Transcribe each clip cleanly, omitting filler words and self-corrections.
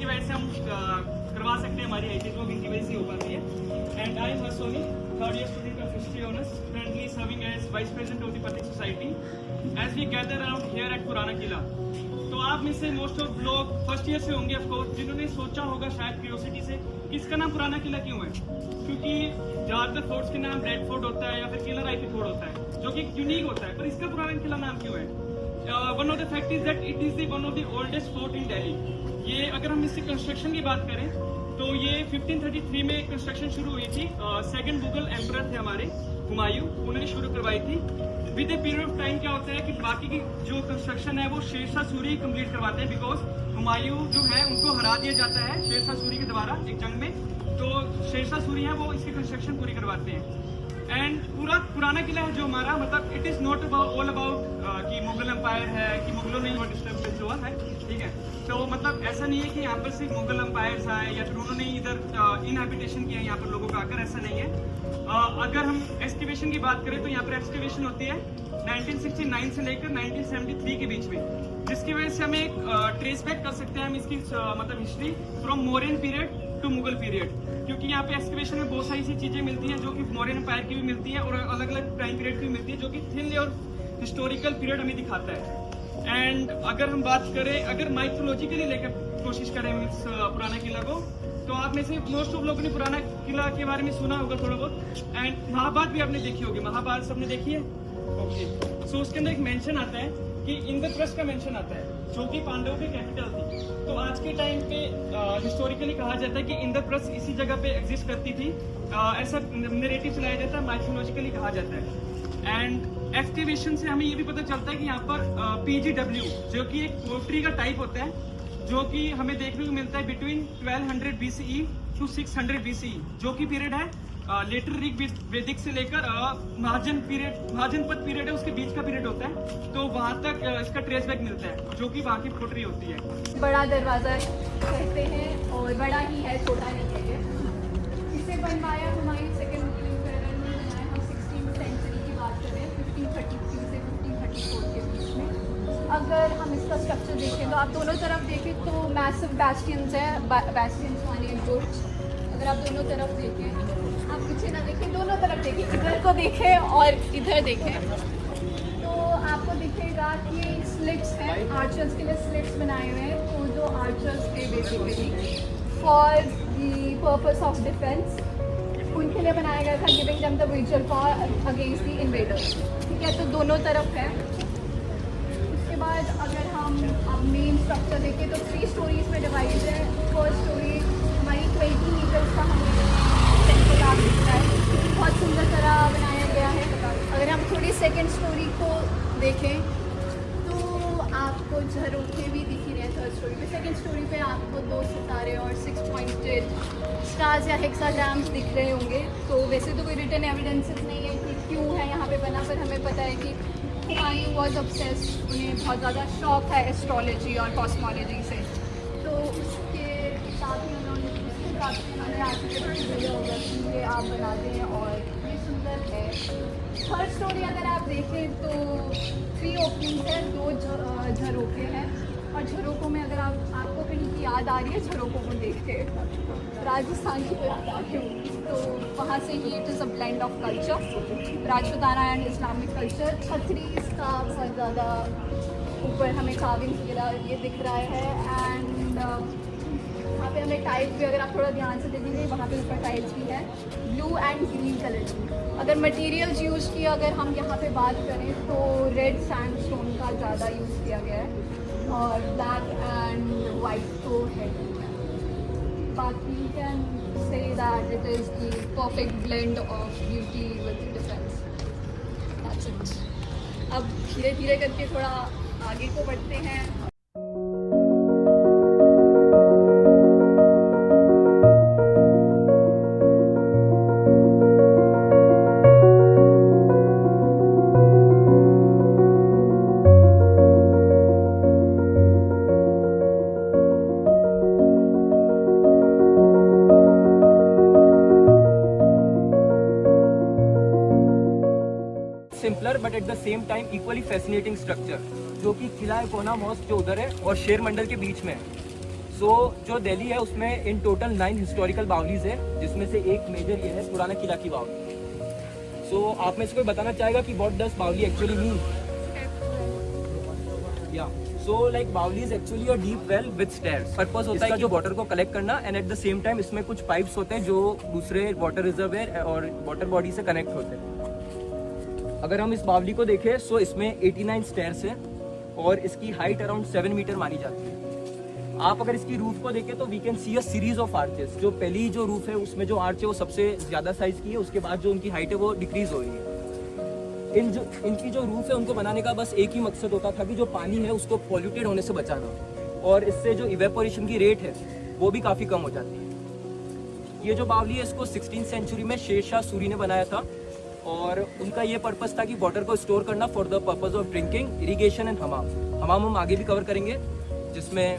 जिसकी वजह से हम करवा सकते हैं, हमारी IT's इनकी वजह से हो पाती है। And I am Harshoni, third year student of history honours, currently serving as Vice President of the Patik Society, as we gather around here at पुराना किला। तो आप में से मोस्ट ऑफ लोग फर्स्ट ईयर से होंगे ऑफकोर्स, जिन्होंने सोचा होगा शायद क्यूरियोसिटी से कि इसका नाम पुराना किला क्यों है, क्योंकि ज़्यादातर फोर्ट्स के नाम रेड फोर्ट होता है या फिर किलर आईपी फोर्ट होता है, जो कि यूनिक होता है, पर इसका पुराना किला नाम क्यों है? One of the fact is that it is one of the oldest fort in Delhi. ये अगर हम इसकी कंस्ट्रक्शन की बात करें तो ये 1533 में कंस्ट्रक्शन शुरू हुई थी। सेकंड मुगल एम्परर थे हमारे हुमायूं, उन्होंने शुरू करवाई थी। With a period of time क्या होता है कि बाकी की जो कंस्ट्रक्शन है वो शेरशाह सूरी कंप्लीट करवाते हैं, बिकॉज हुमायूं जो है उनको हरा दिया जाता है शेरशाह सूरी के द्वारा एक जंग में, तो शेरशाह सूरी है वो इसकी कंस्ट्रक्शन पूरी करवाते हैं। एंड पूरा पुराना किला है जो हमारा, मतलब it is not all about कि मुगल एम्पायर है, कि मुगलों ने डिस्टर्ब हुआ है, ठीक है। तो मतलब ऐसा नहीं है कि यहाँ पर सिर्फ मुगल एम्पायर्स आए या फिर उन्होंने इधर इनहैबिटेशन किया यहाँ पर लोगों का आकर, ऐसा नहीं है। अगर हम एक्सकवेशन की बात करें तो यहाँ पर एक्सकवेशन होती है 1969 से लेकर 1973 के बीच में, जिसकी वजह से हमें एक ट्रेस बैक कर सकते हैं हम इसकी मतलब history from Mauryan period to Mughal period, क्योंकि यहाँ पे एक्सकवेशन में बहुत सारी सी चीज़ें मिलती हैं जो कि मौर्यन एम्पायर की भी मिलती है और अलग अलग टाइम पीरियड की भी मिलती है, जो कि थिन और हिस्टोरिकल पीरियड हमें दिखाता है। एंड अगर हम बात करें, अगर माइथोलॉजिकली लेकर कोशिश करें इस पुराना किला को, तो आप में से मोस्ट ऑफ लोगों ने पुराना किला के बारे में सुना होगा थोड़ा बहुत। एंड महाभारत भी आपने देखी होगी, महाभारत सबने देखी है, ओके। सो उसके अंदर एक मेंशन आता है कि इंद्रप्रस्थ का मेंशन आता है, जो कि पांडवों की कैपिटल थी। तो आज के टाइम पे हिस्टोरिकली कहा जाता है कि इंद्रप्रस्थ इसी जगह पे एग्जिस्ट करती थी, ऐसा नैरेटिव चलाया जाता है, माइथोलॉजिकली कहा जाता है। एंड एक्सकेवेशन से हमें ये भी पता चलता है कि यहाँ पर PGW जो कि एक पोट्री का टाइप होता है, जो कि हमें देखने को मिलता है बिटवीन 1200 BCE टू 600 BCE, जो कि पीरियड है लेटर ऋग वैदिक से लेकर महाजनपद पीरियड है, उसके बीच का पीरियड होता है। तो वहाँ तक इसका ट्रेस बैक मिलता है, जो कि वहाँ की पोट्री होती है। बड़ा दरवाज़ा कहते हैं और बड़ा ही है, छोटा नहीं है ये। इसे बनवाया हुमायूं सेकंड एम्परर ने बनाया। हम 16th सेंचुरी की बात करें, 1533 से 1534 के बीच में। अगर हम इसका स्ट्रक्चर देखें तो आप दोनों तरफ देखें तो मैसिव बैस्टियंस है, बैस्टियंस माने बुर्ज। अगर आप दोनों तरफ देखें, आप पीछे ना देखें, दोनों तरफ देखें, इधर को देखें और इधर देखें, तो आपको दिखेगा कि स्लिट्स हैं, आर्चर्स के लिए स्लिट्स बनाए हुए हैं। तो जो आर्चर्स थे basically for the purpose of defence, उनके लिए बनाया गया था, giving them the visual for against the invaders, ठीक है। तो दोनों तरफ है। उसके बाद अगर हम अब मेन स्ट्रक्चर देखें तो 3 स्टोरीज में डिवाइड है। फर्स्ट स्टोरी हमारी 20 मीटर्स का हमें सेंट्रल दिखता है, बहुत सुंदर तरह बनाया गया है। अगर हम थोड़ी सेकंड स्टोरी को देखें तो आपको झरोखे भी दिख ही रहे हैं थर्ड स्टोरी पे। सेकंड स्टोरी पे आपको 2 सितारे और 6 पॉइंटेड स्टार्स या हेक्साग्राम्स दिख रहे होंगे। तो वैसे तो कोई रिटन एविडेंसेस नहीं है कि क्यों है यहाँ पे बना, पर हमें पता है कि हुमायूं वॉज ऑब्सेस्ड, उन्हें बहुत ज़्यादा शौक है एस्ट्रोलॉजी और कॉस्मोलॉजी से। तो उसके साथ ही उन्होंने आर्किटेक्ट दिया होगा कि ये आप बना दें और ये सुंदर है। थर्ड स्टोरी अगर आप देखें तो 3 ओपनिंग्स है, 2 झरोखे हैं, और झरोखों में अगर आपको कहीं की याद आ रही है झरोखों को देख के, राजस्थान की तो याद आ रही होगी, तो वहाँ से ही it is a blend of culture, Rajputana and Islamic culture. छतरीस का बहुत ज़्यादा ऊपर हमें कार्विंग ये दिख रहा है। एंड वहाँ पे हमें टाइल्स भी, अगर आप थोड़ा ध्यान से देखेंगे, वहाँ पे ऊपर टाइल्स भी है ब्लू एंड ग्रीन कलर की। अगर मटेरियल्स यूज़ की अगर हम यहाँ पे बात करें तो रेड सैंडस्टोन का ज़्यादा यूज़ किया गया है, और ब्लैक एंड वाइट तो है। बाकी can say that it is the perfect blend of beauty with difference. That's it. अब धीरे धीरे करके थोड़ा आगे को बढ़ते हैं। Simpler but at the same time equally fascinating structure, जो कि किला कोना मॉस्क जो उधर है और शेर मंडल के बीच में है। सो जो दिल्ली है उसमें इन टोटल 9 हिस्टोरिकल बावलीज है, जिसमें से एक मेजर ये है पुराना किला की बावली। सो आप में से कोई बताना चाहेगा कि व्हाट डज बावली एक्चुअली मीन? या सो लाइक बावली is actually a deep well with stairs. Purpose होता है कि वाटर को कलेक्ट करना and at the same time इसमें कुछ पाइप्स होते हैं जो दूसरे वाटर रिजर्वेयर और वाटर बॉडी से कनेक्ट होते हैं। अगर हम इस बावली को देखें सो इसमें 89 स्टेयर्स है और इसकी हाइट अराउंड 7 मीटर मानी जाती है। आप अगर इसकी रूफ को देखें तो we can see a series of arches. जो पहली जो रूफ है उसमें जो आर्च है वो सबसे ज्यादा साइज की है, उसके बाद जो उनकी हाइट है वो डिक्रीज हो रही है। इनकी जो रूफ है उनको बनाने का बस एक ही मकसद होता था कि जो पानी है उसको पॉल्यूटेड होने से बचाना, और इससे जो इवेपोरेशन की रेट है वो भी काफ़ी कम हो जाती है। ये जो बावली है इसको 16th सेंचुरी में शेरशाह सूरी ने बनाया था और उनका ये पर्पस था कि वाटर को स्टोर करना for the purpose of drinking, irrigation and हमाम। हमाम हम आगे भी कवर करेंगे जिससे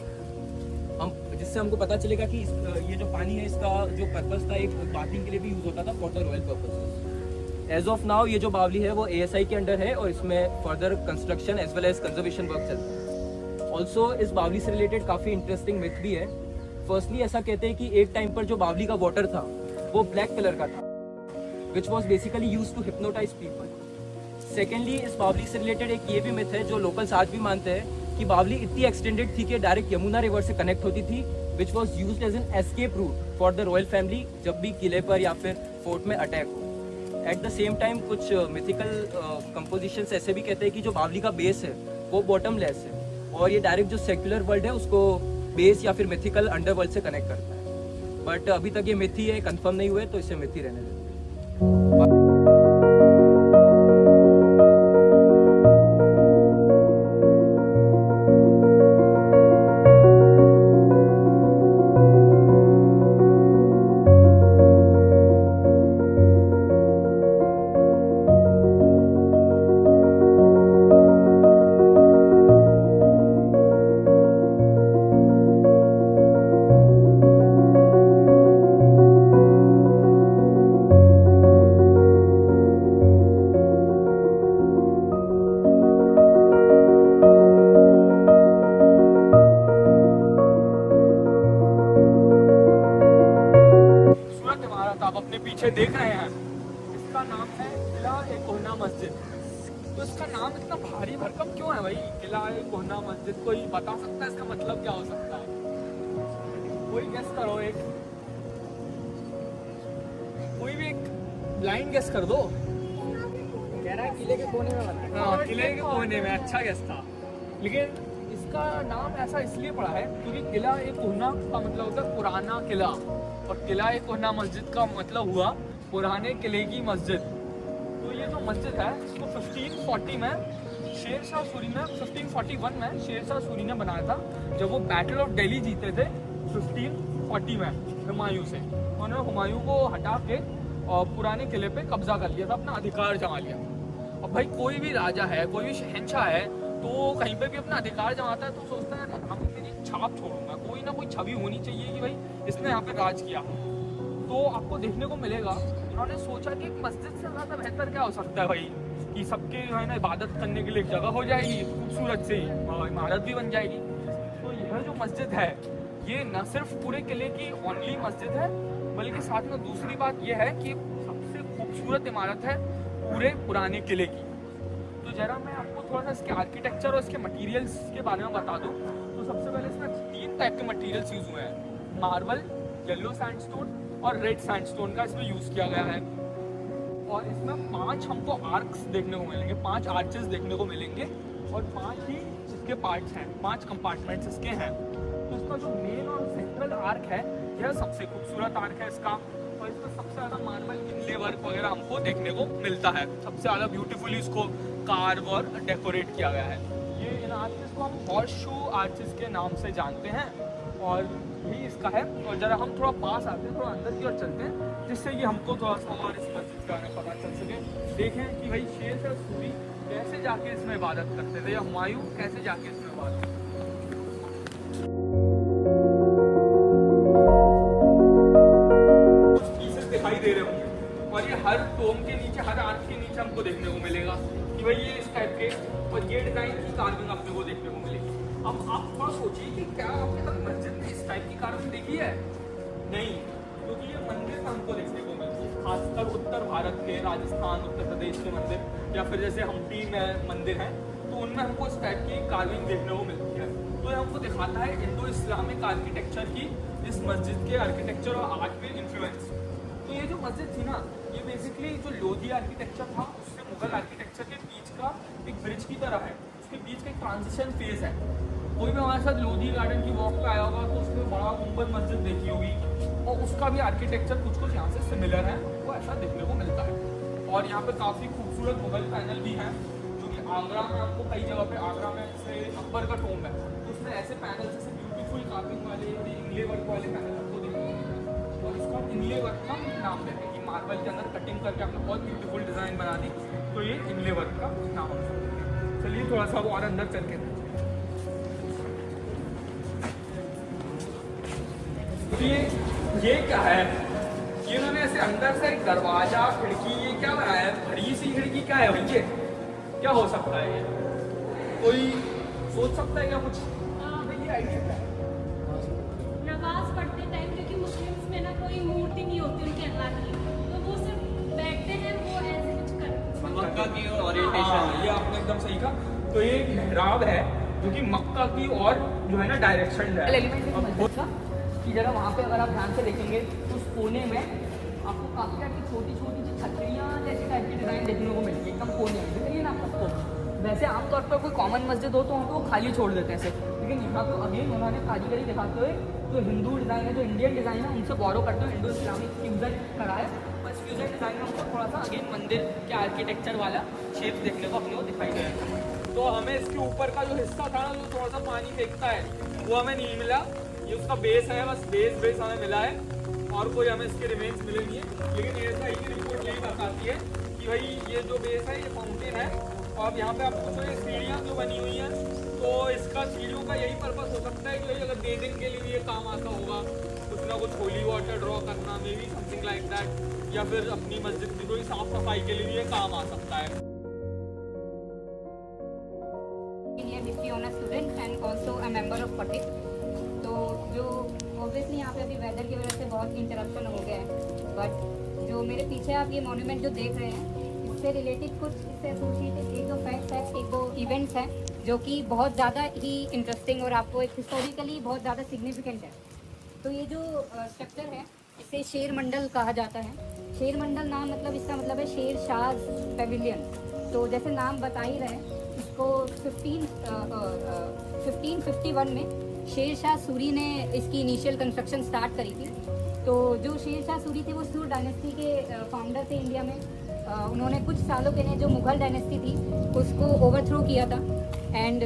हमको पता चलेगा कि ये जो पानी है इसका जो पर्पस था एक बाथिंग के लिए भी यूज होता था for the royal purpose. As of now ये जो बावली है वो ASI के अंडर है और इसमें further construction as well as conservation work चल रहा है। ऑल्सो इस बावली से रिलेटेड काफ़ी इंटरेस्टिंग मिथ भी है। फर्स्टली ऐसा कहते हैं कि एक टाइम पर जो बावली का वाटर था वो ब्लैक कलर का था, which was basically use to hypnotise people. Secondly इस बावली से रिलेटेड एक ये भी मिथ है जो लोकल्स आज भी मानते हैं कि बावली इतनी एक्सटेंडेड थी कि डायरेक्ट यमुना रिवर से कनेक्ट होती थी, which was used as an escape route for the royal family जब भी किले पर या फिर फोर्ट में अटैक हो। एट द सेम टाइम कुछ मिथिकल कंपोजिशंस ऐसे भी कहते हैं कि जो बावली का बेस है वो बॉटमलेस है और ये डायरेक्ट जो सेक्युलर वर्ल्ड है उसको बेस या फिर मिथिकल अंडरवर्ल्ड से कनेक्ट करता है। बट अभी तक ये मिथ ही है, कंफर्म नहीं हुए तो इसे मिथ ही रहने देते। पीछे देख रहे हैं इसका नाम है किला ए कोहना मस्जिद। तो इसका नाम इतना भारी भरकम क्यों है भाई, किला ए कोहना मस्जिद? कोई बता सकता है इसका मतलब क्या हो सकता है? कोई गेस करो, कोई भी एक ब्लाइंड गेस कर दो। कह रहा है किले के कोने में बना है। हाँ, किले के कोने में, अच्छा गेस था। लेकिन इसका नाम ऐसा इसलिए पड़ा है क्योंकि किला ए कोहना का मतलब होता है पुराना किला और किला ए कोहना मस्जिद का मतलब हुआ पुराने किले की मस्जिद। तो ये जो मस्जिद है इसको 1540 में शेरशाह सूरी ने 1541 में शेरशाह सूरी ने बनाया था जब वो बैटल ऑफ दिल्ली जीते थे 1540 में हुमायूं से। उन्होंने हुमायूं को हटा के और पुराने किले पे कब्जा कर लिया था, अपना अधिकार जमा लिया। अब भाई कोई भी राजा है, कोई भी शहंशाह है तो कहीं पे भी अपना अधिकार जमाता है तो सोचता है हम तेरी छाप छोड़ूंगा, कोई ना कोई छवि होनी चाहिए कि भाई इसने यहाँ पे राज किया। तो आपको देखने को मिलेगा उन्होंने सोचा कि एक मस्जिद से ज़्यादा बेहतर क्या हो सकता है भाई, कि सबके जो है ना इबादत करने के लिए एक जगह हो जाएगी खूबसूरत से इमारत भी बन जाएगी। तो यह जो मस्जिद है ये न सिर्फ पूरे किले की ओनली मस्जिद है बल्कि साथ में दूसरी बात यह है कि सबसे खूबसूरत इमारत है पूरे पुराने किले की। तो जरा मैं आपको थोड़ा सा इसके आर्किटेक्चर और इसके मटेरियल्स के बारे में बता दूं। तो सबसे पहले इसमें 3 टाइप के मटेरियल्स यूज हुए हैं, मार्बल, येलो सैंडस्टोन और रेड सैंडस्टोन का इसमें यूज किया गया है। और इसमें 5 हमको आर्क्स देखने को मिलेंगे, 5 आर्चेस देखने को मिलेंगे और 5 ही इसके पार्ट्स हैं, 5 कंपार्टमेंट्स इसके हैं। तो इसका जो मेन और सेंट्रल आर्क है यह सबसे खूबसूरत आर्क है इसका, और इसमें सबसे ज़्यादा मार्बल इनले वर्क वगैरह हमको देखने को मिलता है। सबसे ज़्यादा ब्यूटीफुली इसको कार्व और डेकोरेट किया गया है। ये इन आर्चेस को हम हॉर्स शू आर्चेस के नाम से जानते हैं और यही इसका है। और जरा हम थोड़ा पास आते हैं, थोड़ा अंदर की ओर चलते हैं जिससे कि हमको थोड़ा सा और इस मस्जिद के बारे में पता चल सके। देखें कि भाई शेरशाह सूरी कैसे जाके इसमें इबादत करते थे या हुमायूं कैसे जाके इसमें इबादत करते थे। दिखाई दे रहे होंगे और ये हर टोम के नीचे, हर आर्च के नीचे हमको देखने को मिलेगा कि भाई ये इस टाइप के और ये डिजाइन की कार्विंग अपने को देखने को मिलेगी। अब आप थोड़ा सोचिए कि क्या आपके साथ मस्जिद में इस टाइप मस्जिद देखी है? नहीं, क्योंकि ये मंदिर हमको देखने को मिलती है, खासकर उत्तर भारत के, राजस्थान, उत्तर प्रदेश के मंदिर या फिर जैसे हम्पी में मंदिर हैं, तो उनमें हमको इस टाइप की कार्विंग देखने को मिलती है। तो ये हमको दिखाता है इंडो इस्लामिक आर्किटेक्चर की, इस मस्जिद के आर्किटेक्चर और आर्ट में इन्फ्लुएंस। तो ये जो मस्जिद थी ना, ये बेसिकली जो लोधी आर्किटेक्चर था उससे मुगल आर्किटेक्चर के बीच का एक ब्रिज की तरह है, उसके बीच का एक ट्रांजिशन फेज है। कोई भी हमारे साथ लोधी गार्डन की वॉक पे आया होगा तो उसमें बड़ा गुंबद मस्जिद देखी होगी, और उसका भी आर्किटेक्चर कुछ कुछ यहाँ से सिमिलर है, वो ऐसा देखने को मिलता है। और यहाँ पे काफ़ी खूबसूरत मुगल पैनल भी हैं, जो कि आगरा में आपको कई जगह पे, आगरा में जैसे अकबर का टोम है तो उसमें ऐसे पैनल जैसे ब्यूटीफुल कार्विंग वाले इंगले वर्क वाले पैनल आपको देखने को मिलते हैं। और इसको हम इंगले वर्क का नाम देते हैं कि मार्बल के अंदर कटिंग करके आपने बहुत ब्यूटीफुल डिज़ाइन बना दी, तो ये इंगले वर्क का नाम है। चलिए थोड़ा सा वो और अंदर चल के देखते हैं। ये क्या है? ये उन्होंने ऐसे अंदर से एक दरवाजा, खिड़की, ये क्या बनाया है? बड़ी सी खिड़की क्या है भाई? ये क्या हो सकता है? ये कोई सोच सकता है क्या कुछ? ये आइडिया क्या है? नमाज पढ़ते टाइम, क्योंकि मुस्लिम्स में ना कोई मूर्ति नहीं होती उनके अल्लाह की, तो वो सिर्फ बैठते हैं, वो ऐसे कुछ करते हैं। मक्का की ओरिएंटेशन, ये आपने एकदम सही कहा। तो ये एक मेहराब है जो कि मक्का की और जो है ना डायरेक्शन है। एलिमेंट की जगह वहाँ पे अगर आप ध्यान से देखेंगे तो उस कोने में आपको काफ़ी टाइप की छोटी छोटी सी छतरियाँ जैसी टाइप की डिज़ाइन देखने को मिलती है, एकदम कोने में देखिए ना आपको। वैसे आमतौर पर कोई कॉमन मस्जिद हो तो वहाँ पे वो खाली छोड़ देते हैं ऐसे, लेकिन यहाँ पे अगेन उन्होंने कारीगरी दिखाते हुए जो हिंदू डिज़ाइन है, जो इंडियन डिज़ाइन है, उनसे बोरो करते हुए इंडो इस्लामिक फ्यूजन करा है। बस फ्यूजन डिज़ाइन में हमको थोड़ा सा अगेन मंदिर के आर्किटेक्चर वाला शेप देखने को अपने को दिखाई दे रहा है। तो हमें इसके ऊपर का जो हिस्सा था ना, जो थोड़ा सा पानी फेंकता है, वो हमें नहीं मिला। ये उसका बेस है, बस बेस हमें मिला है, और कोई हमें इसके रिमेन्स मिले नहीं है। लेकिन एएसआई की रिपोर्ट यही बताती है कि भाई ये जो बेस है ये फाउंटेन है, और अब यहाँ पे आपको तो ये सीढ़ियाँ जो बनी हुई हैं, तो इसका सीढ़ियों का यही पर्पस हो सकता है कि भाई अगर बेसिंग के लिए भी ये काम आता होगा, कुछ ना कुछ होली वाटर ड्रॉ करना, may be something like that, या फिर अपनी मस्जिद की कोई साफ सफाई के लिए भी ये काम आ सकता है। History honour student and also a member of Patel. तो जो ऑब्वियसली यहाँ पे अभी वेदर की वजह से बहुत इंटरप्शन हो गया है, बट जो मेरे पीछे आप ये मॉन्यूमेंट जो देख रहे हैं, इससे रिलेटेड कुछ, इससे एसोसिएटेड एक दो फैक्ट्स हैं, एक दो इवेंट्स हैं जो कि बहुत ज़्यादा ही इंटरेस्टिंग और आपको एक हिस्टोरिकली बहुत ज़्यादा सिग्निफिकेंट है। तो ये जो स्ट्रक्चर है इसे शेर मंडल कहा जाता है। शेर मंडल नाम मतलब इसका मतलब है शेर शाह पेविलियन। तो जैसे नाम बता ही रहे हैं, इसको 1551 में शेर शाह सूरी ने इसकी इनिशियल कंस्ट्रक्शन स्टार्ट करी थी। तो जो शेर शाह सूरी थे वो सूर डायनेस्टी के फाउंडर थे इंडिया में। उन्होंने कुछ सालों के लिए जो मुग़ल डायनेस्टी थी उसको ओवरथ्रो किया था, एंड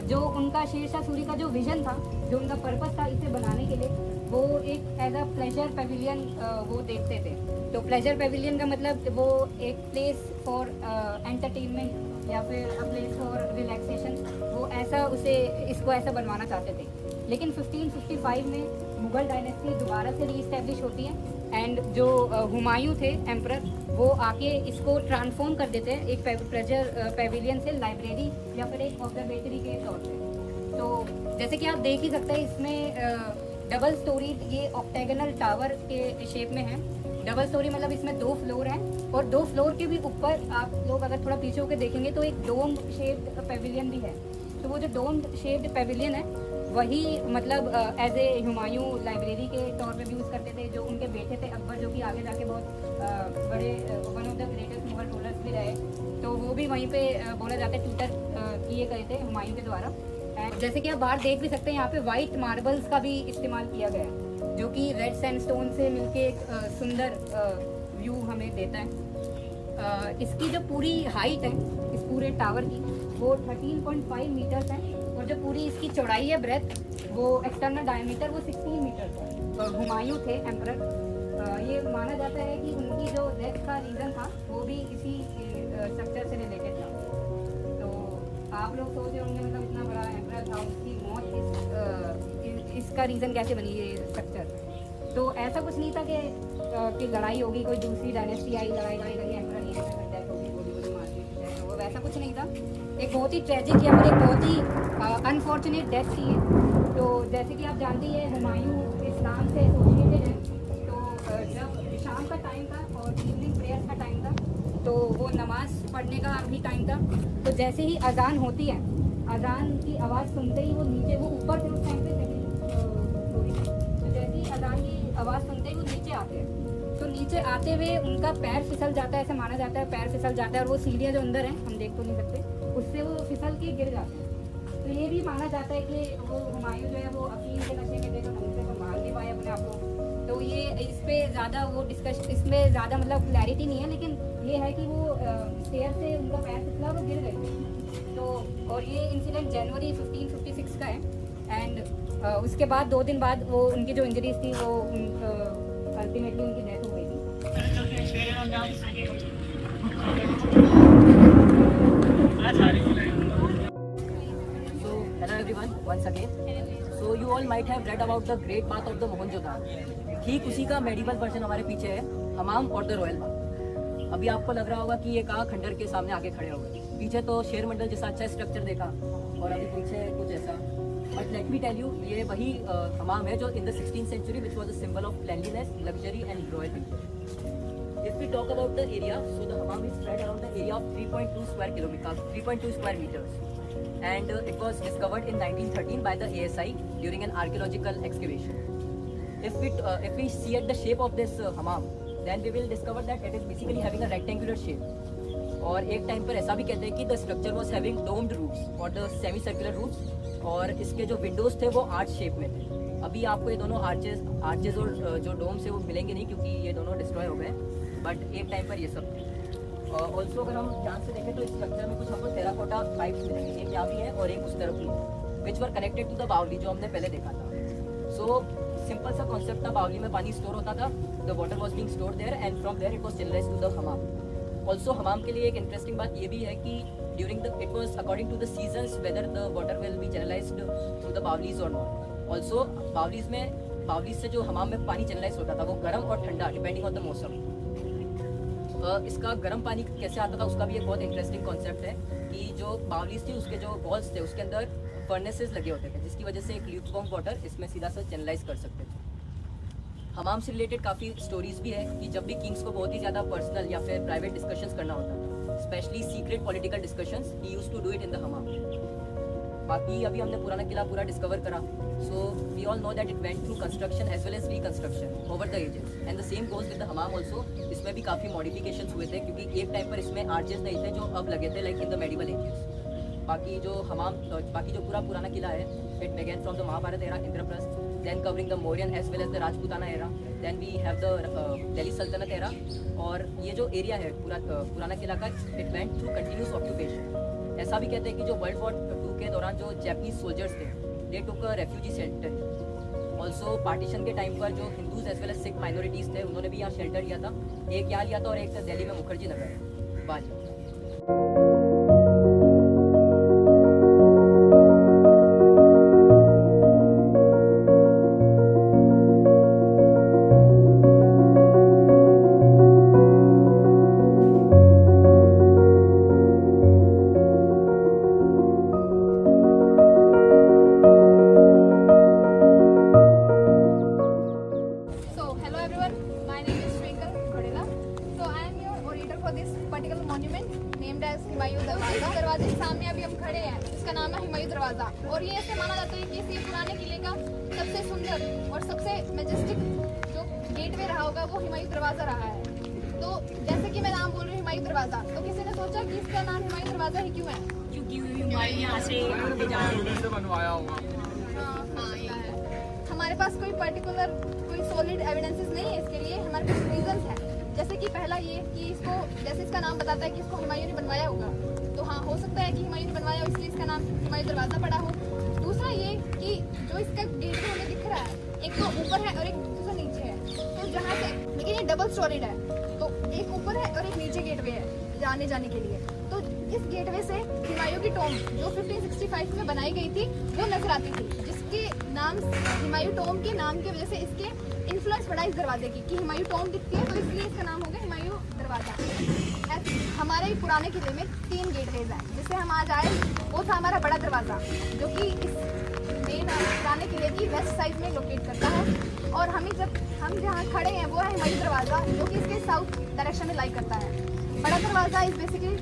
जो उनका शेर शाह सूरी का जो विज़न था, जो उनका पर्पस था इसे बनाने के लिए, वो एक एज अ प्लेजर पेविलियन वो देखते थे। तो प्लेजर पेविलियन का मतलब वो एक प्लेस फॉर एंटरटेनमेंट या फिर अ प्लेस फॉर रिलैक्सेशन, वो ऐसा उसे इसको ऐसा बनवाना चाहते थे। लेकिन 1555 में मुग़ल डायनेस्टी दोबारा से रीइस्टेब्लिश होती है, एंड जो हुमायूं थे एम्परर, वो आके इसको ट्रांसफॉर्म कर देते हैं एक प्लेजर पेविलियन से लाइब्रेरी या फिर एक ऑब्जर्वेटरी के तौर पे। तो जैसे कि आप देख ही सकते हैं, इसमें डबल स्टोरी ये ऑक्टेगनल टावर के शेप में है। डबल स्टोरी मतलब इसमें 2 फ्लोर हैं, और 2 फ्लोर के भी ऊपर आप लोग अगर थोड़ा पीछे होकर देखेंगे तो एक डोम शेप्ड पेविलियन भी है। तो वो जो डोम शेप्ड पेविलियन है वही मतलब एज ए हुमायूं लाइब्रेरी के तौर पे भी यूज़ करते थे। जो उनके बेटे थे अकबर, जो कि आगे जाके बहुत बड़े one of the greatest Mughal rulers भी रहे, तो वो भी वहीं पे बोला जाता है ट्यूटर किए गए थे हुमायूं के द्वारा। एंड जैसे कि आप बाहर देख भी सकते हैं, यहाँ पे वाइट मार्बल्स का भी इस्तेमाल किया गया है, जो कि रेड सैंडस्टोन से मिलके एक सुंदर व्यू हमें देता है। इसकी जो पूरी हाइट है इस पूरे टावर की, वो 13.5 मीटर्स है, और जो पूरी इसकी चौड़ाई है, ब्रेथ, वो एक्सटर्नल डायमीटर वो 16 मीटर्स है। और हुमायूं थे एम्परर, ये माना जाता है कि उनकी जो डेथ का रीज़न था वो भी इसी स्ट्रक्चर से रिलेटेड था। तो आप लोग सोच रहे होंगे मतलब इतना बड़ा एम्परर था, उसकी मौत इसका रीज़न कैसे बनी ये स्ट्रक्चर। तो ऐसा कुछ नहीं था कि लड़ाई होगी, कोई दूसरी डायनेस्टी आई, लड़ाई करी, एम्परर ये डेथ होगी, गोली मार दी, वो वैसा कुछ नहीं था। एक बहुत ही ट्रेजिक या फिर एक बहुत ही अनफॉर्चुनेट डेथ थी। तो जैसे कि आप जानते ही हैं हुमायूं इस्लाम से एसोसिएटेड है। तो जब शाम का टाइम था और इवनिंग प्रेयर्स का टाइम था तो वो नमाज पढ़ने का भी टाइम था। तो जैसे ही अजान होती है, अजान की आवाज़ सुनते ही वो नीचे, वो ऊपर थे उस टाइम पे सेकंड, तो जैसे ही अजान की आवाज़ सुनते ही वो नीचे आते हैं। तो नीचे आते हुए उनका पैर फिसल जाता है, ऐसा माना जाता है पैर फिसल जाता है, और वो सीढ़ियाँ जो अंदर हैं हम देख तो नहीं सकते, उससे वो फिसल के गिर जाते हैं। तो ये भी माना जाता है कि वो हुमायूं जो है वो अफीम के नशे में थे, तो ढंग से तो मार नहीं पाए अपने आप को। तो ये इस पे ज़्यादा वो डिस्कशन, इसमें ज़्यादा मतलब क्लैरिटी नहीं है, लेकिन ये है कि वो स्टेयर से उनका पैर फिसला और वो गिर गए। तो और ये इंसिडेंट जनवरी 1556 का है। एंड उसके बाद 2 दिन बाद वो उनकी जो इंजरीज थी वो अल्टीमेटली उनकी डेथ हो गई थी। So, hello everyone, once again. So, you all might have read about the great bath of the Mohenjo-daro. ठीक उसी का मेडिवल वर्जन हमारे पीछे है, हमाम और द रॉयल बाथ। अभी आपको लग रहा होगा कि ये कहाँ खंडर के सामने आके खड़े हो गए। पीछे तो शेर मंडल जैसा अच्छा स्ट्रक्चर देखा और अभी पीछे कुछ ऐसा। But let me tell you, ये वही हमाम है जो in the 16th century which was a symbol of cleanliness, luxury and royalty. If we talk about the area, so the hammam is spread around the area of 3.2 square kilometers, 3.2 square meters, and it was discovered in 1913 by the ASI during an archaeological excavation. If we see at the shape of this hammam, then we will discover that it is basically having a rectangular shape. और एक time पर ऐसा भी कहते हैं कि the structure was having doomed roofs और the semi circular roofs, और इसके जो विंडोज थे वो आर्च शेप में थे। अभी आपको ये दोनों आर्चेज और जो डोम्स है वो मिलेंगे नहीं क्योंकि ये दोनों डिस्ट्रॉय हो गए, बट एक टाइम पर ये सब थे। ऑल्सो अगर हम ध्यान से देखें तो इस स्ट्रक्चर में कुछ हमको टेराकोटा पाइप्स मिलेंगे, एक यहाँ भी है और एक उस तरफ भी है, विच वर कनेक्टेड टू द बावली जो हमने पहले देखा था। सो सिंपल सा कॉन्सेप्ट था, बावली में पानी स्टोर होता था, the water was being stored there and from there it was channelised to the हमाम। ऑल्सो हमाम के लिए एक इंटरेस्टिंग बात ये भी है कि during the it was according to the seasons whether the water will be channelized through the बावलीज और नॉट। ऑल्सो बावलीज से जो हमाम में पानी चैनलाइज होता था वो गर्म और ठंडा डिपेंडिंग ऑन द मौसम। इसका गर्म पानी कैसे आता था उसका भी एक बहुत इंटरेस्टिंग कॉन्सेप्ट है कि जो बावलीज थी उसके जो वॉल्स थे उसके अंदर फर्नेसेस लगे होते थे, जिसकी वजह से एक ल्यूकवार्म वाटर इसमें सीधा सा चैनलाइज कर सकते थे। हमाम से रिलेटेड काफ़ी स्टोरीज भी है कि जब भी किंग्स को बहुत ही ज़्यादा पर्सनल या फिर प्राइवेट डिस्कशंस करना होता, specially secret political discussions, he used to do it in the हमाम। बाकी अभी हमने पुराना किला पूरा डिस्कवर करा, so we all know that it went through construction as well as reconstruction over the ages, and the same goes with the हमाम also. इसमें भी काफ़ी मॉडिफिकेशंस हुए थे क्योंकि एक टाइम पर इसमें आर्चेस नहीं थे जो अब लगे थे like in the medieval ages. बाकी जो पूरा पुराना किला है, it began from the Mahabharata era, Indraprastha, then covering the Mauryan as well as the Rajputana era, then we have the Delhi Sultanate era, और ये जो एरिया है पुराना किला का, it went through continuous occupation। ऐसा भी कहते हैं कि जो World War II के दौरान जो जापानीज सोल्जर्स थे, they took a refugee shelter। Also partition के टाइम पर जो Hindus as well as Sikh minorities थे उन्होंने भी यहाँ शेल्टर लिया था, एक यहाँ लिया था और एक दिल्ली में मुखर्जी नगर है। बाजी दरवाजे के सामने अभी हम खड़े हैं, इसका नाम है हुमायूं दरवाज़ा, और ये ऐसे माना जाता है कि इस पुराने किले का सबसे सुंदर और सबसे मैजेस्टिक जो गेटवे रहा होगा वो हुमायूं दरवाज़ा रहा है। तो जैसे कि मैं नाम बोल रही हूँ हुमायूं दरवाज़ा, तो किसी ने सोचा कि इसका नाम हुमायूं दरवाज़ा ही क्यों है? क्योंकि हुमायूं यहाँ से बनवाया होगा। हाँ, ये है। हमारे पास कोई पर्टिकुलर कोई सॉलिड एविडेंसेस नहीं है इसके लिए, हमारे पास रीजंस हैं। जैसे कि पहला ये कि इसको, जैसे इसका नाम बताता है कि इसको हुमायूं ने बनवाया होगा, तो हाँ हो सकता है कि हुमायूं ने बनवाया हो इसलिए इसका नाम हुमायूं दरवाज़ा पड़ा हो। दूसरा ये कि जो इसका गेटवे हमें दिख रहा है, एक तो ऊपर है और एक दूसरा नीचे है, तो जहाँ से, लेकिन ये डबल स्टोरीड है, तो एक ऊपर है और एक नीचे गेटवे है आने जाने के लिए। तो इस गेटवे से हुमायूं की टॉम जो 1565 में बनाई गई थी वो नजर आती थी, जिसके नाम हुमायूं टॉम के नाम की वजह से इसके इन्फ्लुएंस पड़ा इस दरवाजे की कि हुमायूं टॉम दिखती है, तो इसलिए इसका नाम हो गया हुमायूं दरवाज़ा। हमारे पुराने किले में 3 गेटवेज हैं, जिससे हम आज आए, वो था हमारा बड़ा दरवाज़ा जो कि इस मेन जाने के लिए भी वेस्ट साइड में लोकेट करता है। और हम जहाँ खड़े हैं वो है हिमायू दरवाज़ा, जो कि इसके साउथ डायरेक्शन में लाई करता है। बड़ा दरवाज़ा इस बेसिकली,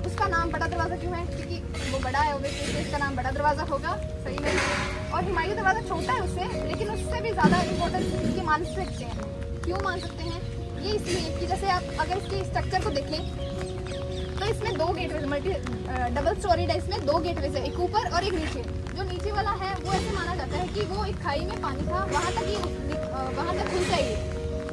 उसका नाम बड़ा दरवाज़ा क्यों है, क्योंकि वो बड़ा है, ओबियसली इसका नाम बड़ा दरवाज़ा होगा सही में। और हिमायू दरवाज़ा छोटा है उससे, लेकिन उससे भी ज़्यादा इम्पोर्टेंस इसकी मान सकते हैं। क्यों मान सकते हैं, ये इसलिए कि जैसे आप अगर इसके स्ट्रक्चर को देखें तो इसमें दो गेटवेज, डबल स्टोरीड है, इसमें दो गेटवेज है, एक ऊपर और एक नीचे। जो नीचे वाला है वो ऐसे माना जाता है कि वो एक खाई में पानी था, वहाँ तक खुल जाएगी।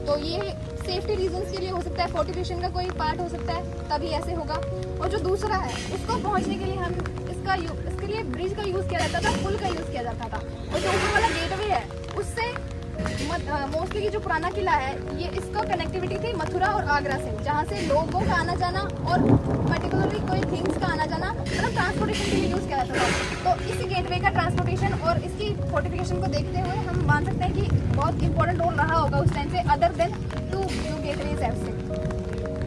तो ये सेफ्टी रीजंस के लिए हो सकता है, फोर्टिफिकेशन का कोई पार्ट हो सकता है, तभी ऐसे होगा। और जो दूसरा है उसको पहुँचने के लिए हम इसके लिए ब्रिज का यूज़ किया जाता था, पुल का यूज़ किया जाता था। और जो ऊपर वाला गेटवे है उससे मोस्टली जो पुराना किला है ये इसका कनेक्टिविटी थी मथुरा और आगरा से, जहाँ से लोगों का आना जाना और पर्टिकुलरली कोई थिंग्स का आना जाना मतलब ट्रांसपोर्टेशन के लिए यूज़ किया जाता था। तो इस गेटवे का ट्रांसपोर्टेशन और इसकी फोर्टिफिकेशन को देखते हुए हम मान सकते हैं कि बहुत इंपॉर्टेंट रोल रहा होगा उस टाइम पे, अदर देन टू जो गेटवेज है उससे।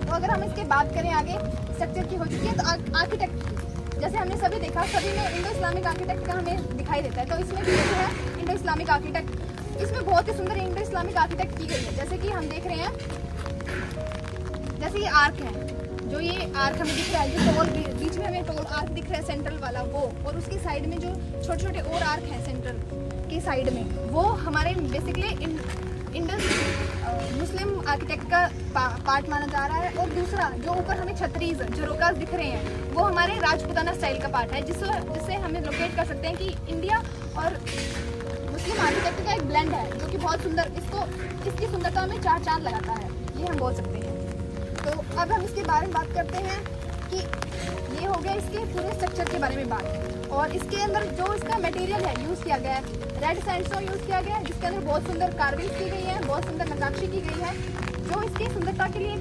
तो अगर हम इसके बात करें आगे स्ट्रक्चर की हो चुकी है, तो आर्किटेक्ट जैसे हमने सभी देखा, सभी में इंडो इस्लामिक आर्किटेक्ट का हमें दिखाई देता है। तो इसमें भी जो है इंडो इस्लामिक आर्किटेक्ट, इसमें बहुत ही सुंदर इंडो इस्लामिक आर्किटेक्ट की गई है। जैसे कि हम देख रहे हैं, जैसे ये आर्क है, जो ये आर्क हमें दिख रहा है, जो टोल बीच में हमें टोल आर्क दिख रहा है सेंट्रल वाला वो, और उसकी साइड में जो छोटे छोटे और आर्क हैं सेंट्रल की साइड में, वो हमारे बेसिकली इंडस मुस्लिम आर्किटेक्ट का पार्ट माना जा रहा है। और दूसरा जो ऊपर हमें छतरीज झरोकास दिख रहे हैं वो हमारे राजपूताना स्टाइल का पार्ट है, जिससे हमें लोकेट कर सकते हैं कि इंडिया और मुस्लिम आर्किटेक्ट का एक ब्लेंड है, जो कि बहुत सुंदर, इसकी सुंदरता में चार चांद लगाता है, ये हम बोल सकते हैं। तो अब हम इसके बारे में बात करते हैं कि ये हो गया इसके पूरे स्ट्रक्चर के बारे में बात। और इसके अंदर जो इसका मटेरियल है यूज़ किया गया है, रेड सैंडस्टोन यूज़ किया गया है, जिसके अंदर बहुत सुंदर कार्विंग की गई है, बहुत सुंदर नक्काशी की गई है, जो इसकी सुंदरता के लिए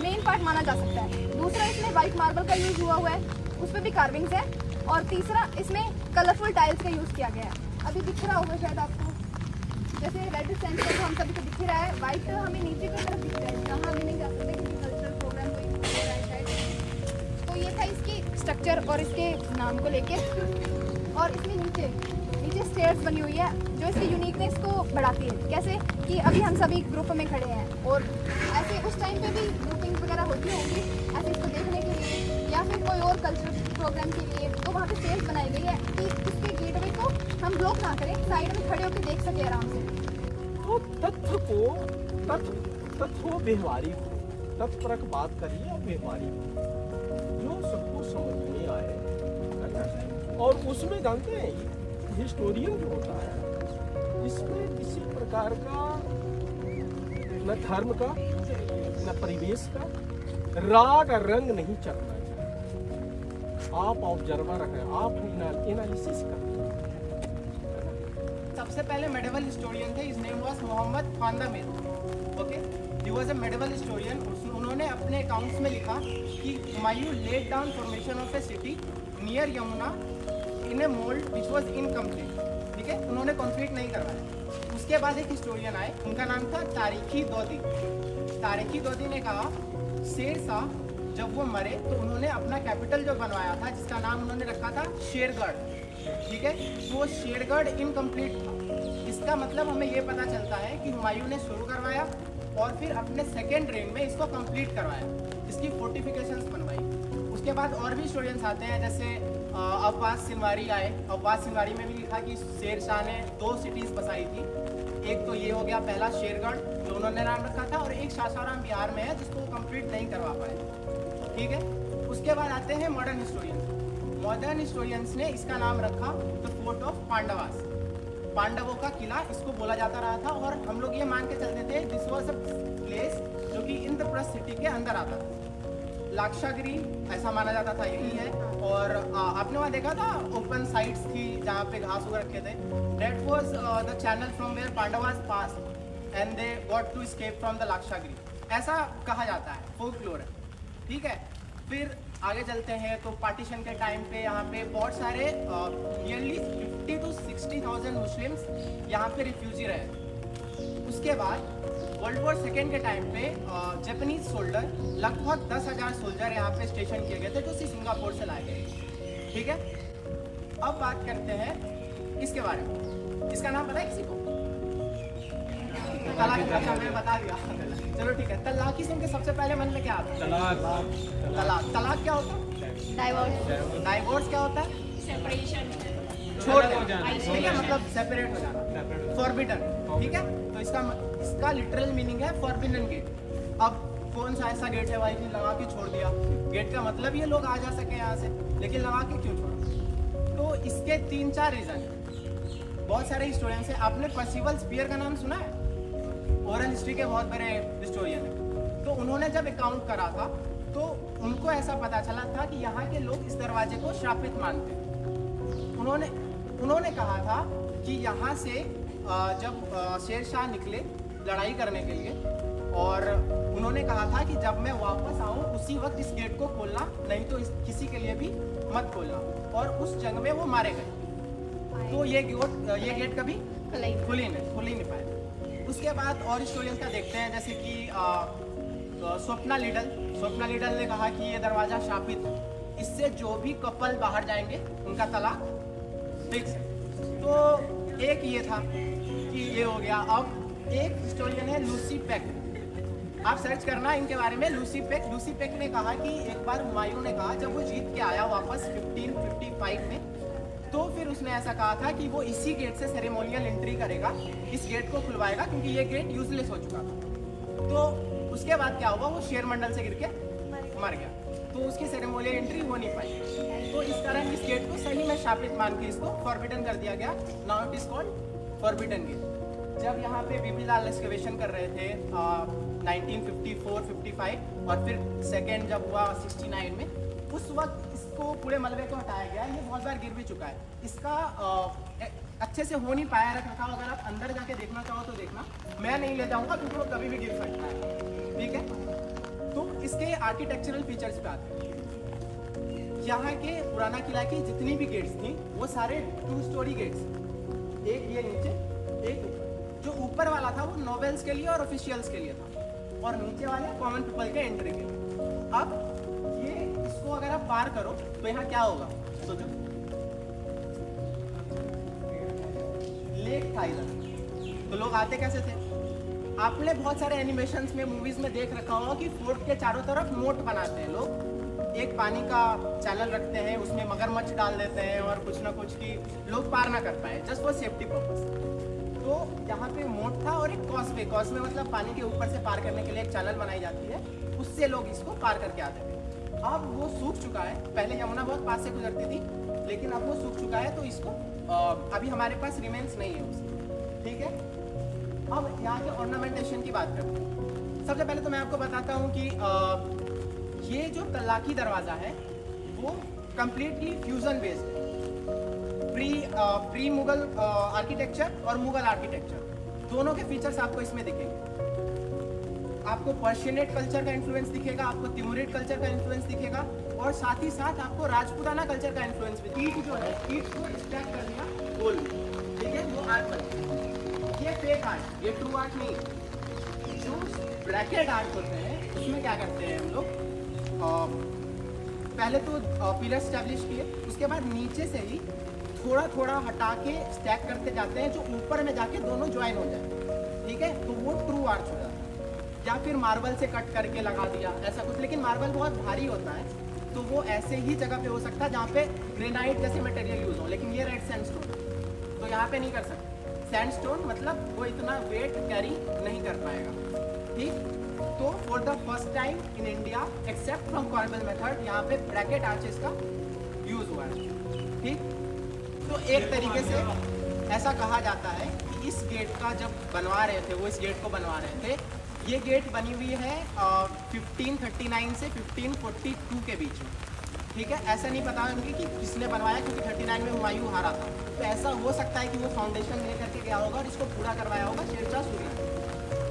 मेन पार्ट माना जा सकता है। दूसरा इसमें वाइट मार्बल का यूज़ हुआ है, उस पर भी कार्विंग्स है। और तीसरा इसमें कलरफुल टाइल्स का यूज़ किया गया है, अभी दिख रहा होगा शायद आपको, जैसे रेड सैंडस्टोन हम सभी को दिख रहा है, वाइट हमें नीचे की तरफ दिख रहा है, जहाँ भी नहीं जा सकते क्योंकि कल्चरल प्रोग्राम कोई हो रहा है शायद। तो ये था इसकी स्ट्रक्चर और इसके नाम को लेके। और इसमें नीचे स्टेयर्स बनी हुई है, जो इसकी यूनिकनेस को बढ़ाती है। कैसे कि अभी हम सभी ग्रुप में खड़े हैं और ऐसे उस टाइम पे भी ग्रुपिंग वगैरह होती होंगी ऐसे इसको देखने के लिए या फिर कोई और कल्चरल प्रोग्राम के लिए, तो वहाँ पे स्टेयर्स बनाई गई है कि इसके गेटवे को हम ब्लॉक ना करें, साइड में खड़े होकर देख सके आराम से। तो तत्व व्यवहारिक हो, तत्परक बात करिए और व्यवहारिक जो सबको समझ में आए, और उसमें जानते हैं हिस्टोरियन जो होता है इसमें किसी प्रकार का न धर्म का न परिवेश का राग रंग नहीं चलना चाहिए। आप ऑब्जर्वर हैं, आप एनालिसिस करते हैं। सबसे पहले मेडिवल हिस्टोरियन थे, his name was Mohammad Khwandamir. Okay, he was a medieval historian. उन्होंने अपने अकाउंट्स में लिखा कि Humayun laid down formation of a city near Yamuna in a mould which was incomplete. ठीक है, उन्होंने कंप्लीट नहीं करवाया। उसके बाद एक हिस्टोरियन आए, उनका नाम था तारिकी दोदी। तारिकी दोदी ने कहा शेर शाह जब वो मरे तो उन्होंने अपना कैपिटल जो बनवाया था, जिसका नाम उन्होंने रखा था शेरगढ़। ठीक है, तो वो शेरगढ़ इनकम्प्लीट था। इसका मतलब हमें ये पता चलता है कि हुमायूं ने शुरू करवाया और फिर अपने सेकेंड रेन में इसको कंप्लीट करवाया, इसकी फोर्टिफिकेशंस बनवाई। उसके बाद और भी हिस्टोरियंस आते हैं, जैसे अब्बास सिनवारी आए। अब्बास सिनवारी में भी लिखा कि शेर शाह ने 2 सिटीज़ बसाई थी। एक तो ये हो गया पहला शेरगढ़ जो उन्होंने नाम रखा था, और एक सासाराम बिहार में है जिसको वो कंप्लीट नहीं करवा पाए। ठीक है, उसके बाद आते हैं मॉडर्न हिस्टोरियंस। मॉडर्न हिस्टोरियंस ने इसका नाम रखा द फोर्ट ऑफ पांडवास, पांडवों का किला इसको बोला जाता रहा था। और हम लोग ये मान के चलते थे दिस वॉज अ प्लेस जो कि इंद्रप्रस्थ सिटी के अंदर आता था। लाक्षागिरी ऐसा माना जाता था यही है। और आपने वहाँ देखा था ओपन साइट्स थी जहाँ पे घास उग रखे थे, that was the channel from where Pandavas pass and they got to escape from the Lakshagriha, ऐसा कहा जाता है, फोकलोर है। ठीक है, फिर आगे चलते हैं तो पार्टीशन के टाइम पे यहाँ पे बहुत सारे नियरली 50 to 60,000 मुस्लिम्स यहाँ पे रिफ्यूजी रहे। उसके बाद वर्ल्ड वॉर सेकेंड के टाइम पे जापानीज सोल्जर लगभग 10,000 सोल्जर यहाँ पे स्टेशन किए गए थे, जो सिंगापुर से लाए गए। ठीक है, अब बात करते हैं किसके बारे में? इसका नाम पता है किसी को? तलाक। अच्छा मैंने बता दिया। चलो ठीक है। तलाक ही सुन के सबसे पहले मन में क्या आता है? तलाक। तलाक क्या होता है? डाइवोर्स। डाइवोर्स क्या होता है? सेपरेशन। छोड़ देना, ठीक है, मतलब सेपरेट हो जाना, फॉरबिडन, ठीक है। तो इसका लिटरल मीनिंग है फॉरबिडन गेट। अब कौन सा ऐसा गेट है भाई कि लगा के छोड़ दिया? गेट का मतलब ये लोग आ जा सके यहाँ से, लेकिन लगा के क्यों छोड़ा? तो इसके 3-4 रीजन है। बहुत सारे हिस्टोरियंस हैं। आपने पर्सिवल स्पीयर का नाम सुना है? ओरल हिस्ट्री के बहुत बड़े हिस्टोरियन हैं। तो उन्होंने जब अकाउंट करा था तो उनको ऐसा पता चला था कि यहाँ के लोग इस दरवाजे को श्रापित मानते हैं। उन्होंने कहा था कि यहाँ से जब शेर शाह निकले लड़ाई करने के लिए, और उन्होंने कहा था कि जब मैं वापस आऊँ उसी वक्त इस गेट को खोलना, नहीं तो किसी के लिए भी मत खोलना। और उस जंग में वो मारे गए। तो ये गेट कभी खुल ही नहीं पाए। उसके बाद और हिस्टोरियंस का देखते हैं, जैसे कि स्वप्ना लिडल ने कहा कि ये दरवाज़ा शापित है, इससे जो भी कपल बाहर जाएंगे उनका तलाक फिक्स है। तो एक ये था कि ये हो गया। अब एक हिस्टोरियन है लूसी पेक, आप सर्च करना इनके बारे में। लूसी पेक ने कहा कि एक बार हुमायूं ने कहा जब वो जीत के आया वापस 1555 में, तो फिर उसने ऐसा कहा था कि वो इसी गेट से सेरेमोनियल एंट्री करेगा, इस गेट को खुलवाएगा, क्योंकि ये गेट यूजलेस हो चुका था। तो उसके बाद क्या हुआ? वो शेर मंडल से गिर के मर गया, तो उसकी सेरेमोनियल एंट्री हो नहीं पाई। तो इस कारण इस गेट को सही में शापित मान के इसको फॉरबिडन कर दिया गया। Now it is called forbidden gate. जब यहाँ पे बीबी लाल एक्सकवेशन कर रहे थे 1954-55 और फिर सेकेंड जब हुआ 69 में, उस वक्त इसको पूरे मलबे को हटाया गया। ये बहुत बार गिर भी चुका है। इसका अच्छे से हो नहीं पाया रख रखाव। अगर आप अंदर जाके देखना चाहो तो देखना, मैं नहीं ले जाऊंगा क्योंकि वो कभी भी गिर सकता है, ठीक है। तो इसके आर्किटेक्चरल फीचर्स पे आते हैं। यहाँ के पुराना किला की जितनी भी गेट्स थी वो सारे 2 स्टोरी गेट्स, एक ये नीचे एक ऊपर। जो ऊपर वाला था वो नोवेल्स के लिए और ऑफिशियल्स के लिए था, और नीचे वाले कॉमन पीपल के एंट्री के लिए। अब ये इसको अगर आप पार करो तो यहाँ क्या होगा सोचो? लेक था इधर। तो लोग आते कैसे थे? आपने बहुत सारे एनिमेशंस में, मूवीज में देख रखा होगा कि फोर्ट के चारों तरफ मोट बनाते हैं लोग, एक पानी का चैनल रखते हैं, उसमें मगरमच्छ डाल देते हैं और कुछ ना कुछ कि लोग पार ना कर पाए, जस्ट फॉर सेफ्टी पर्पस। तो यहाँ पे मोट था और एक कॉसवे मतलब पानी के ऊपर से पार करने के लिए एक चैनल बनाई जाती है, उससे लोग इसको पार करके आते थे। अब वो सूख चुका है। पहले यमुना बहुत पास से गुजरती थी, लेकिन अब वो सूख चुका है, तो इसको अभी हमारे पास रिमेन्स नहीं है उसकी, ठीक है। अब यहाँ के ऑर्नामेंटेशन की बात करते हैं। सबसे पहले तो मैं आपको बताता हूँ कि ये जो तलाकी दरवाज़ा है वो कम्प्लीटली फ्यूजन बेस्ड है। प्री मुगल आर्किटेक्चर और मुगल आर्किटेक्चर दोनों के फीचर्स आपको इसमें दिखेंगे। आपको पर्शियनेट कल्चर का इन्फ्लुएंस दिखेगा, आपको तिमुरिड कल्चर का इन्फ्लुएंस दिखेगा, और साथ ही साथ आपको राजपूताना कल्चर का इन्फ्लुएंस भी। ईंट जो है, ईंट को स्टैक कर दिया गोल में, ठीक है, वो आर्ट बन। ये फेक आर्ट, ये ट्रू आर्ट नहीं। जो ब्रैकेट आर्ट होते हैं उसमें क्या करते हैं हम लोग, पहले तो पिलर स्टैब्लिश किए, उसके बाद नीचे से ही थोड़ा थोड़ा हटा के स्टैक करते जाते हैं जो ऊपर में जाके दोनों ज्वाइन हो जाए, ठीक है। तो वो ट्रू आर्च हो जाता है। या फिर मार्बल से कट करके लगा दिया ऐसा कुछ, लेकिन मार्बल बहुत भारी होता है, तो वो ऐसे ही जगह पे हो सकता है जहाँ पे ग्रेनाइट जैसे मटेरियल यूज हो, लेकिन ये रेड सैंडस्टोन तो यहाँ पे नहीं कर सकते। सैंडस्टोन मतलब वो इतना वेट कैरी नहीं कर पाएगा, ठीक। तो for the first time in India accept from कॉर्बल method यहाँ पे ब्रैकेट आर्चेस का यूज हुआ है, ठीक। तो एक तरीके से ऐसा कहा जाता है कि इस गेट का जब बनवा रहे थे, वो इस गेट को बनवा रहे थे, ये गेट बनी हुई है 1539 से 1542 के बीच में, ठीक है। ऐसा नहीं पता होंगे कि किसने बनवाया, क्योंकि 39 में हुमायूं हारा था, तो ऐसा हो सकता है कि वो फाउंडेशन ले करके गया होगा और इसको पूरा करवाया होगा शेरशाह सूरी ने,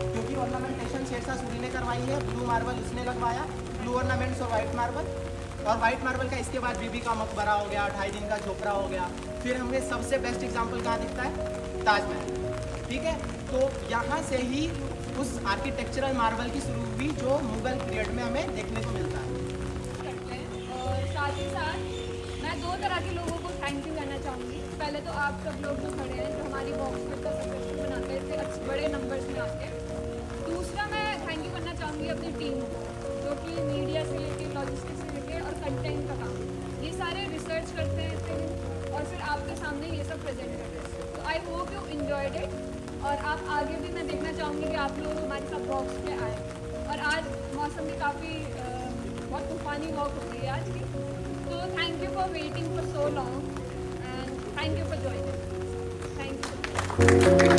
क्योंकि ऑर्नामेंटेशन शेरशाह सूरी ने करवाई है। ब्लू मार्बल उसने लगवाया, ब्लू ऑर्नामेंट्स और वाइट मार्बल, और वाइट मार्बल का इसके बाद बीबी का मकबरा हो गया, 2.5 दिन का झोपड़ा हो गया। फिर हमें सबसे बेस्ट एग्जाम्पल कहाँ दिखता है? ताजमहल, ठीक है। तो यहाँ से ही उस आर्किटेक्चरल मार्बल की शुरू हुई जो मुगल पीरियड में हमें देखने को मिलता है। और साथ ही साथ मैं 2 तरह के लोगों को थैंक यू कहना चाहूँगी। पहले तो आप सब लोग जो खड़े हैं, जो हमारी बॉक्स में का सक्सेसफुल बनाते हैं, इतने अच्छे बड़े नंबर्स में आके। दूसरा मैं थैंक यू करना चाहूँगी अपनी टीम को, जो कि मीडिया से लेके लॉजिस्टिक्स से लेके और कंटेंट का काम, ये सारे रिसर्च करते हैं और फिर आपके सामने ये सब प्रेजेंट करते हैं। तो I hope you enjoyed it, और आप आगे भी मैं देखना चाहूँगी कि आप लोग हमारे साथ बॉक्स में आए। और आज मौसम भी काफ़ी बहुत तूफानी वॉक हो रही है आज की। तो thank you for waiting for so long and thank you for joining. Thank you.